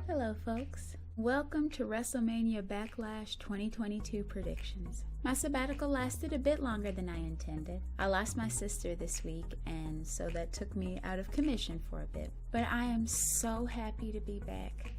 Hello folks, welcome to WrestleMania Backlash 2022 predictions. My sabbatical lasted a bit longer than I intended. I lost my sister this week, and so that took me out of commission for a bit. But I am so happy to be back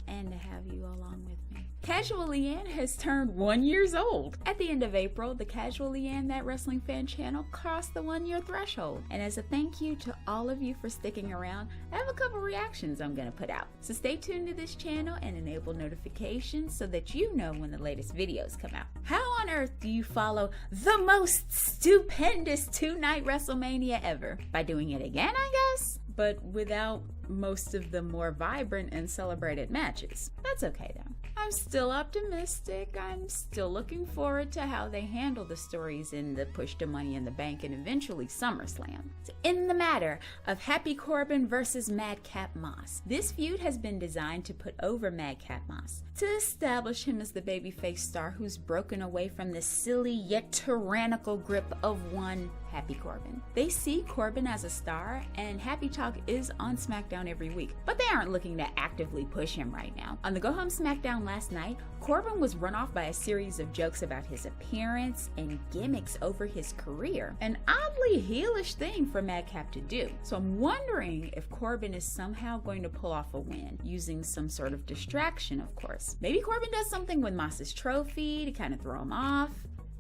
and to have you along with me. Casualeann has turned 1 year old. At the end of April, the Casualeann That Wrestling Fan channel crossed the 1 year threshold. And as a thank you to all of you for sticking around, I have a couple reactions I'm gonna put out. So stay tuned to this channel and enable notifications so that you know when the latest videos come out. How on earth do you follow the most stupendous two-night WrestleMania ever? By doing it again, I guess? But without most of the more vibrant and celebrated matches. That's okay though. I'm still optimistic. I'm still looking forward to how they handle the stories in the push to Money in the Bank and eventually SummerSlam. So in the matter of Happy Corbin versus Madcap Moss, this feud has been designed to put over Madcap Moss, to establish him as the babyface star who's broken away from the silly yet tyrannical grip of one Happy Corbin. They see Corbin as a star, and Happy Talk is on SmackDown every week, but they aren't looking to actively push him right now. On the Go Home SmackDown last night, Corbin was run off by a series of jokes about his appearance and gimmicks over his career, an oddly heelish thing for Madcap to do. So I'm wondering if Corbin is somehow going to pull off a win, using some sort of distraction, of course. Maybe Corbin does something with Moss's trophy to kind of throw him off.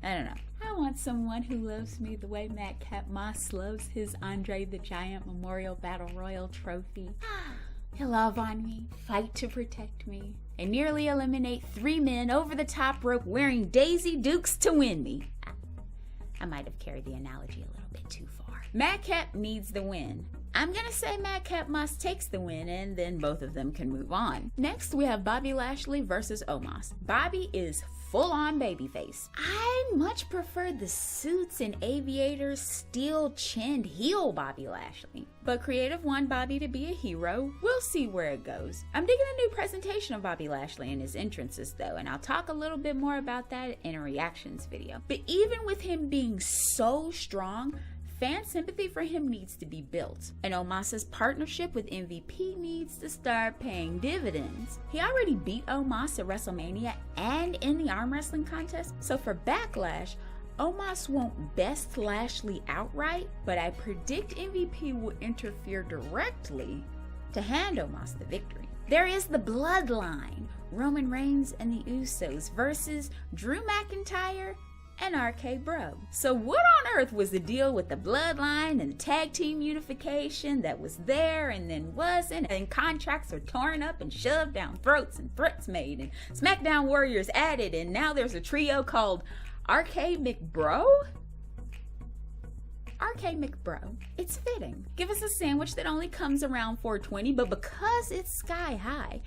I don't know. I want someone who loves me the way Madcap Moss loves his Andre the Giant Memorial Battle Royal trophy. He'll love on me, fight to protect me, and nearly eliminate 3 men over the top rope wearing Daisy Dukes to win me. I might have carried the analogy a little bit too far. Madcap needs the win. I'm gonna say Madcap Moss takes the win, and then both of them can move on. Next, we have Bobby Lashley versus Omos. Bobby is full-on babyface. I much prefer the suits and aviators, steel-chinned heel Bobby Lashley. But creative want Bobby to be a hero. We'll see where it goes. I'm digging a new presentation of Bobby Lashley and his entrances though, and I'll talk a little bit more about that in a reactions video. But even with him being so strong, fan sympathy for him needs to be built, and Omos's partnership with MVP needs to start paying dividends. He already beat Omos at WrestleMania and in the arm wrestling contest, so for Backlash, Omos won't best Lashley outright, but I predict MVP will interfere directly to hand Omos the victory. There is the Bloodline, Roman Reigns and the Usos versus Drew McIntyre and Rkmcbro. So what on earth was the deal with the Bloodline and the tag team unification that was there and then wasn't, and contracts are torn up and shoved down throats and threats made and SmackDown Warriors added, and now there's a trio called Rkmcbro? Rkmcbro. It's fitting. Give us a sandwich that only comes around 420, but because it's sky high,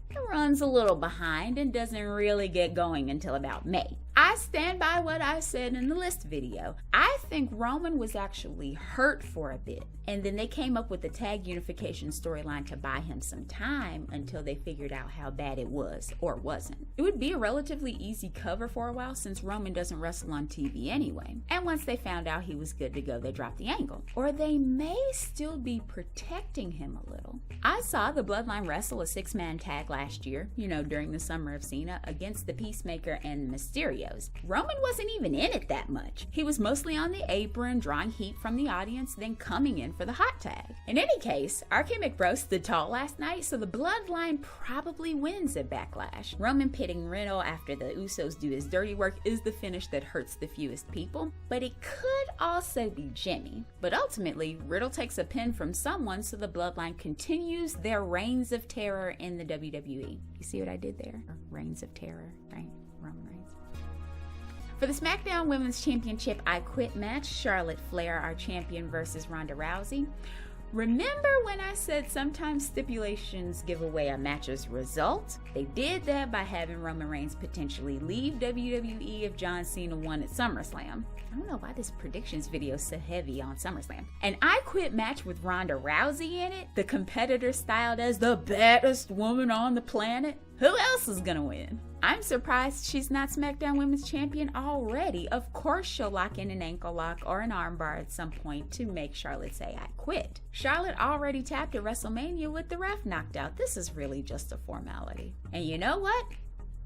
it runs a little behind and doesn't really get going until about May. I stand by what I said in the list video. I think Roman was actually hurt for a bit, and then they came up with the tag unification storyline to buy him some time until they figured out how bad it was or wasn't. It would be a relatively easy cover for a while since Roman doesn't wrestle on TV anyway. And once they found out he was good to go, they dropped the angle. Or they may still be protecting him a little. I saw the Bloodline wrestle a 6-man tag last year, during the Summer of Cena, against the Peacemaker and Mysterio. Roman wasn't even in it that much. He was mostly on the apron, drawing heat from the audience, then coming in for the hot tag. In any case, Rkmcbro stood tall last night, so the Bloodline probably wins at Backlash. Roman pitting Riddle after the Usos do his dirty work is the finish that hurts the fewest people, but it could also be Jimmy. But ultimately, Riddle takes a pin from someone, so the Bloodline continues their reigns of terror in the WWE. You see what I did there? Reigns of terror, right? Roman Reigns. For the SmackDown Women's Championship I Quit match, Charlotte Flair, our champion, versus Ronda Rousey. Remember when I said sometimes stipulations give away a match's result? They did that by having Roman Reigns potentially leave WWE if John Cena won at SummerSlam. I don't know why this predictions video is so heavy on SummerSlam. An I Quit match with Ronda Rousey in it, the competitor styled as the baddest woman on the planet. Who else is gonna win? I'm surprised she's not SmackDown Women's Champion already. Of course she'll lock in an ankle lock or an armbar at some point to make Charlotte say I quit. Charlotte already tapped at WrestleMania with the ref knocked out. This is really just a formality. And you know what?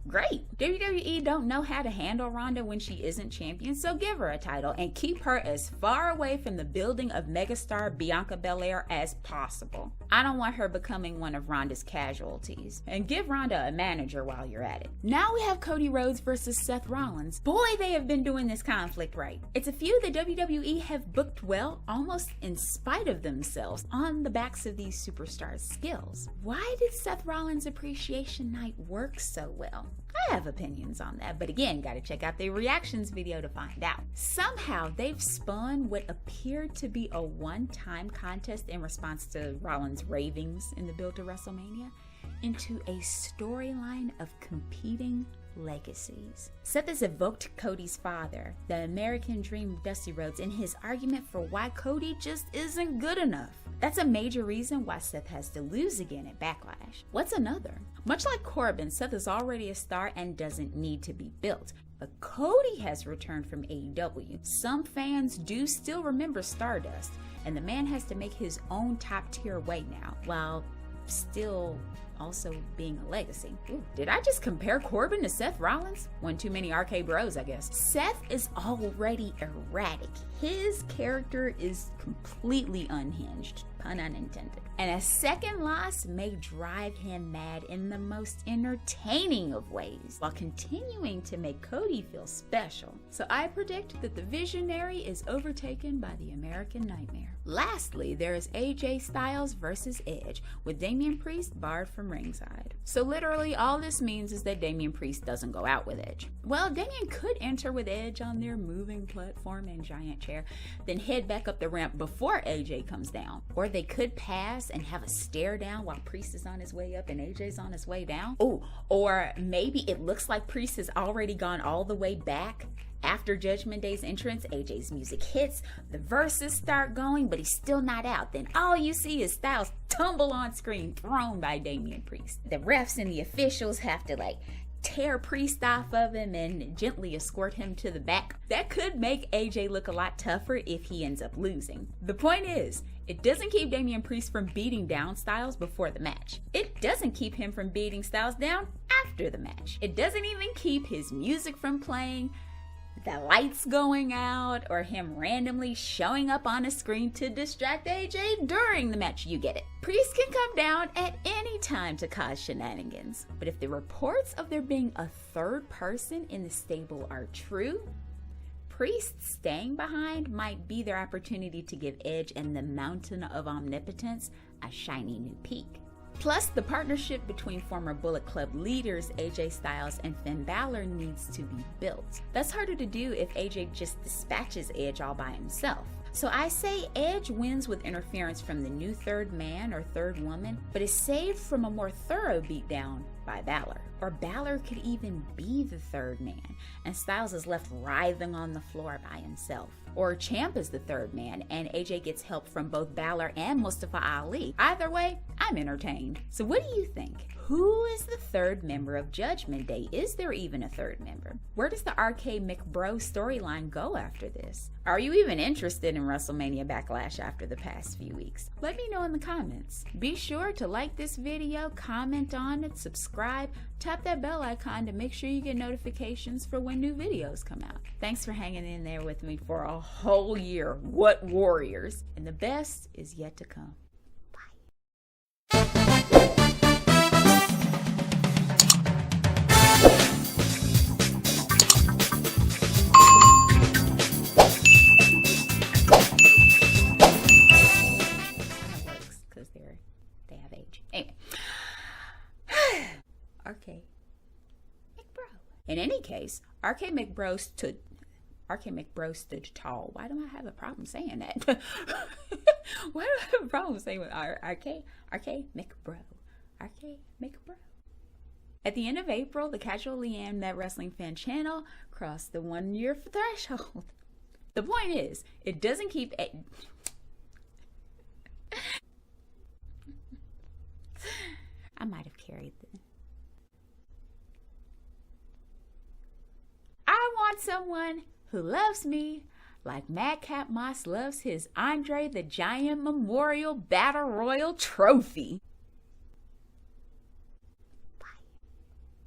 Great. WWE don't know how to handle Ronda when she isn't champion, so give her a title and keep her as far away from the building of megastar Bianca Belair as possible. I don't want her becoming one of Ronda's casualties. And give Ronda a manager while you're at it. Now we have Cody Rhodes versus Seth Rollins. Boy, they have been doing this conflict right. It's a feud that WWE have booked well, almost in spite of themselves, on the backs of these superstars' skills. Why did Seth Rollins' Appreciation Night work so well? I have opinions on that, but again, gotta check out the reactions video to find out. Somehow, they've spun what appeared to be a one-time contest in response to Rollins' ravings in the build to WrestleMania into a storyline of competing legacies. Seth has evoked Cody's father, the American Dream Dusty Rhodes, in his argument for why Cody just isn't good enough. That's a major reason why Seth has to lose again at Backlash. What's another? Much like Corbin, Seth is already a star and doesn't need to be built. But Cody has returned from AEW. Some fans do still remember Stardust, and the man has to make his own top-tier way now, while still also being a legacy. Ooh, did I just compare Corbin to Seth Rollins? One too many Rkbros, I guess. Seth is already erratic. His character is completely unhinged, pun unintended. And a second loss may drive him mad in the most entertaining of ways, while continuing to make Cody feel special. So I predict that the Visionary is overtaken by the American Nightmare. Lastly, there is AJ Styles versus Edge, with Damian Priest barred from ringside. So literally all this means is that Damian Priest doesn't go out with Edge. Well, Damian could enter with Edge on their moving platform and giant chair, then head back up the ramp before AJ comes down. Or they could pass and have a stare down while Priest is on his way up and AJ's on his way down. Oh, or maybe it looks like Priest has already gone all the way back. After Judgment Day's entrance, AJ's music hits, the verses start going, but he's still not out. Then all you see is Styles tumble on screen, thrown by Damian Priest. The refs and the officials have to tear Priest off of him and gently escort him to the back. That could make AJ look a lot tougher if he ends up losing. The point is, it doesn't keep Damian Priest from beating down Styles before the match. It doesn't keep him from beating Styles down after the match. It doesn't even keep his music from playing, the lights going out, or him randomly showing up on a screen to distract AJ during the match. You get it. Priest can come down at any time to cause shenanigans. But if the reports of there being a third person in the stable are true, Priest staying behind might be their opportunity to give Edge and the Mountain of Omnipotence a shiny new peak. Plus, the partnership between former Bullet Club leaders AJ Styles and Finn Balor needs to be built. That's harder to do if AJ just dispatches Edge all by himself. So I say Edge wins with interference from the new third man or third woman, but is saved from a more thorough beatdown by Balor. Or Balor could even be the third man, and Styles is left writhing on the floor by himself. Or Ciampa is the third man, and AJ gets help from both Balor and Mustafa Ali. Either way, I'm entertained. So what do you think? Who is the third member of Judgment Day? Is there even a third member? Where does the Rkmcbro storyline go after this? Are you even interested in WrestleMania Backlash after the past few weeks? Let me know in the comments. Be sure to like this video, comment on it, subscribe, tap that bell icon to make sure you get notifications for when new videos come out. Thanks for hanging in there with me for a whole year. What warriors! And the best is yet to come. They have age. Anyway. Rkmcbro. In any case, Rkmcbro stood tall. Why do I have a problem saying that? Why do I have a problem saying with Rkmcbro? Rkmcbro. At the end of April, the Casualeann That Wrestling Fan channel crossed the 1 year threshold. The point is, it doesn't keep I might have carried want someone who loves me like Madcap Moss loves his Andre the Giant Memorial Battle Royal trophy.